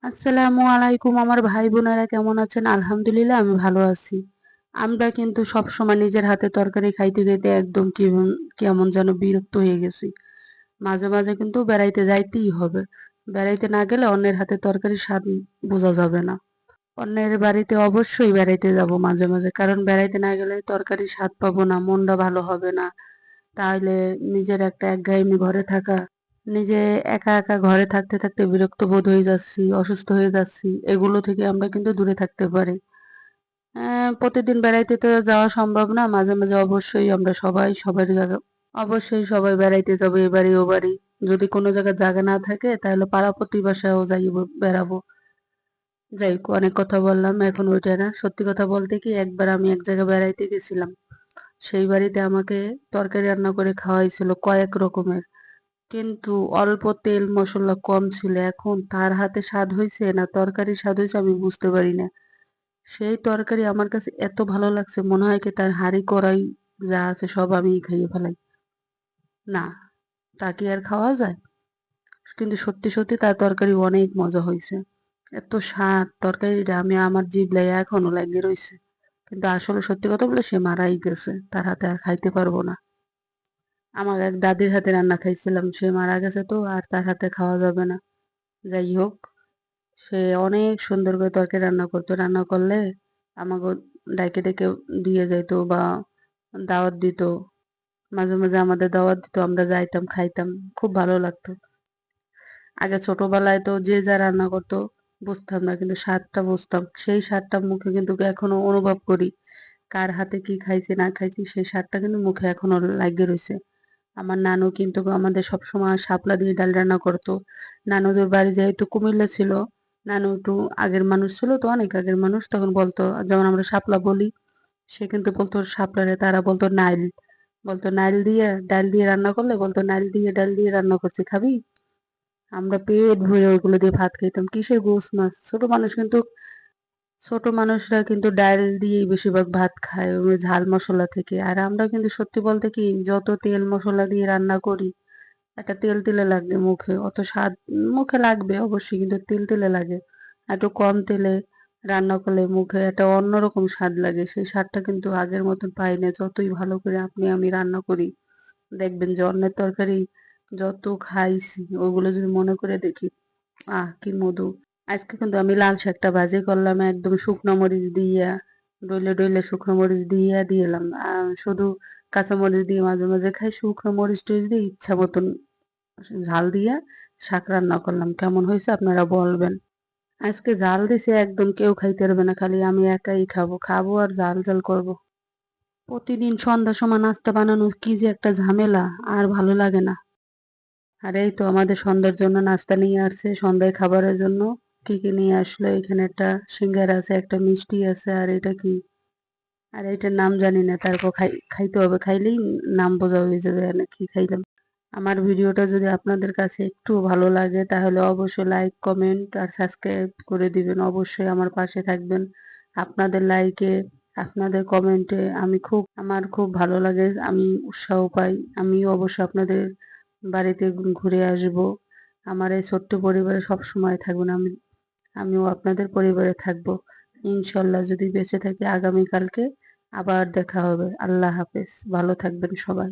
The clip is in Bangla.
আসসালামু আলাইকুম আমার ভাই বোনেরা কেমন আছেন? আলহামদুলিল্লাহ আমি ভালো আছি। আমরা কিন্তু সবসময় নিজের হাতে তরকারি খাইতে খাইতে একদম কেমন কেমন যেন বিরক্ত হয়ে গেছি। মাঝে মাঝে কিন্তু বেড়াইতে যাইতেই হবে। বেড়াইতে না গেলে অন্যের হাতে তরকারির স্বাদ বোঝা যাবে না। অন্যের বাড়িতে অবশ্যই বেড়াইতে যাব মাঝে মাঝে, কারণ বেড়াইতে না গেলে তরকারির স্বাদ পাবো না, মনটা ভালো হবে না। তাহলে নিজের একটা একঘেয়েমি ঘরে থাকা, নিজে একা একা ঘরে থাকতে থাকতে বিরক্ত বোধ হয়ে যাচ্ছি, অসুস্থ হয়ে যাচ্ছি, এগুলো থেকে আমরা কিন্তু দূরে থাকতে পারি। প্রতিদিন বেড়াইতে তো যাওয়া সম্ভব না, মাঝে মাঝে অবশ্যই আমরা সবাই সবার জায়গা, অবশ্যই সবাই বেড়াইতে যাবো, এ বাড়ি ও বাড়ি। যদি কোনো জায়গায় জায়গা না থাকে তাহলে পাড়া প্রতিবেশীও যাই বেড়াবো। যাই হোক, অনেক কথা বললাম, এখন ওইটা না। সত্যি কথা বলতে কি, একবার আমি এক জায়গায় বেড়াইতে গেছিলাম। সেই বাড়িতে আমাকে তরকারি রান্না করে খাওয়াইছিল কয়েক রকমের, কিন্তু অল্প তেল মসলা কম ছিল। এখন তার হাতে স্বাদ হইছে না তরকারির স্বাদ হইছে আমি বুঝতে পারি না। সেই তরকারি আমার কাছে এত ভালো লাগছে, মনে হয় কি তার হাঁড়ি কড়াই যা আছে সব আমি খাইয়ে ফেলাই। না, তা কি আর খাওয়া যায়? কিন্তু সত্যি সত্যি তার তরকারি অনেক মজা হয়েছে। এত স্বাদ তরকারিটা, আমি আমার জিভে এখনো লাগিয়ে রয়েছে। কিন্তু আসলে সত্যি কথা বলে সে মারাই গেছে, তার হাতে আর খাইতে পারবো না। আমার এক দাদির হাতে রান্না খাইছিলাম, সে মারা গেছে তো আর তার হাতে খাওয়া যাবে না। যাই হোক, সে অনেক সুন্দর করে তরকারি রান্না করতো। রান্না করলে আমাকে ডাইকে ডেকে দিয়ে যাইতো বা দাওয়াত দিত। মাঝে মাঝে আমাদের দাওয়াত দিত, আমরা যাইতাম, খাইতাম। খুব ভালো লাগতো। আগে ছোটবেলায় তো যে যা রান্না করতো বুঝতাম না, কিন্তু স্বাদটা বুঝতাম। সেই স্বাদটা মুখে কিন্তু এখনো অনুভব করি। কার হাতে কি খাইছি না খাইছি সেই স্বাদটা কিন্তু মুখে এখনো লাগিয়ে রয়েছে। আমার নানু কিন্তু আমাদের সবসময় শাপলা দিয়ে ডাল রান্না করতো। নানুদের বাড়ি যেহেতু কুমিল্লা ছিল, নানু একটু আগের মানুষ ছিল তো, অনেক আগের মানুষ, তখন বলতো, যেমন আমরা শাপলা বলি, সে কিন্তু বলতো শাপলারে তারা বলতো নাইল। বলতো নাইল দিয়ে ডাল দিয়ে রান্না করলে বলতো নাইল দিয়ে ডাল দিয়ে রান্না করছি, খাবি? আমরা পেট ভরে ওইগুলো দিয়ে ভাত খেতাম। কিসের গোস মাছ, ছোট মানুষরা কিন্তু ডাল দিয়েই বেশিরভাগ ভাত খায়, ওই ঝাল মশলা থেকে। আর আমরা কিন্তু সত্যি বলতে কি, যত তেল মশলা দিয়ে রান্না করি, একটা তেল তেলে লাগে মুখে, অত স্বাদ মুখে লাগবে অবশ্যই, কিন্তু তেল তেলে লাগে। একটু কম তেলে রান্না করলে মুখে একটা অন্যরকম স্বাদ লাগে। সেই স্বাদটা কিন্তু আগের মতন পাই না, যতই ভালো করে আপনি আমি রান্না করি। দেখবেন যে অন্যের তরকারি যত খাইছি ওগুলো যদি মনে করে দেখি, কি মধু। আজকে কিন্তু আমি লাল শাকটা ভাজি করলাম একদম শুকনো মরিচ দিয়া, ডইলে ডইলে শুকনো মরিচ দিয়া দিলাম। শুধু কাঁচা মরিচ দিয়ে মাঝে মাঝে খাই, শুকনো মরিচ টরিচ দিয়ে ইচ্ছা মতন ঝাল দিয়া শাক রান্না করলাম। কেমন হয়েছে আপনারা বলবেন। আজকে ঝাল দিছে একদম, কেউ খাইতে পারবে না, খালি আমি একাই খাবো, খাবো আর ঝাল ঝাল করব। প্রতিদিন সন্ধ্যার সময় নাস্তা বানানো কি যে একটা ঝামেলা, আর ভালো লাগে না। আর এই তো আমাদের সন্ধ্যার জন্য নাস্তা নিয়ে আসছে, সন্ধ্যায় খাবারের জন্য। কি কি নিয়ে আসলো, এখানে একটা সিঙ্গারা আছে, একটা মিষ্টি আছে, আর এটা কি, আর এটার নাম জানি না। তারপর খাইতে হবে, খাইলেই নাম বোঝা হয়ে যাবে আর কি খাইলাম। আমার ভিডিওটা যদি আপনাদের কাছে একটু ভালো লাগে তাহলে অবশ্যই লাইক কমেন্ট আর সাবস্ক্রাইব করে দিবেন। অবশ্যই আমার পাশে থাকবেন। আপনাদের লাইকে, আপনাদের কমেন্টে আমার খুব ভালো লাগে, আমি উৎসাহ পাই। আমিও অবশ্যই আপনাদের বাড়িতে ঘুরে আসব। আমার এই ছোট্ট পরিবারে সব সময় থাকবেন। আমিও আপনাদের পরিবারে থাকব ইনশাল্লাহ, যদি বেঁচে থাকি। আগামীকালকে আবার দেখা হবে। আল্লাহ হাফেজ, ভালো থাকবেন সবাই।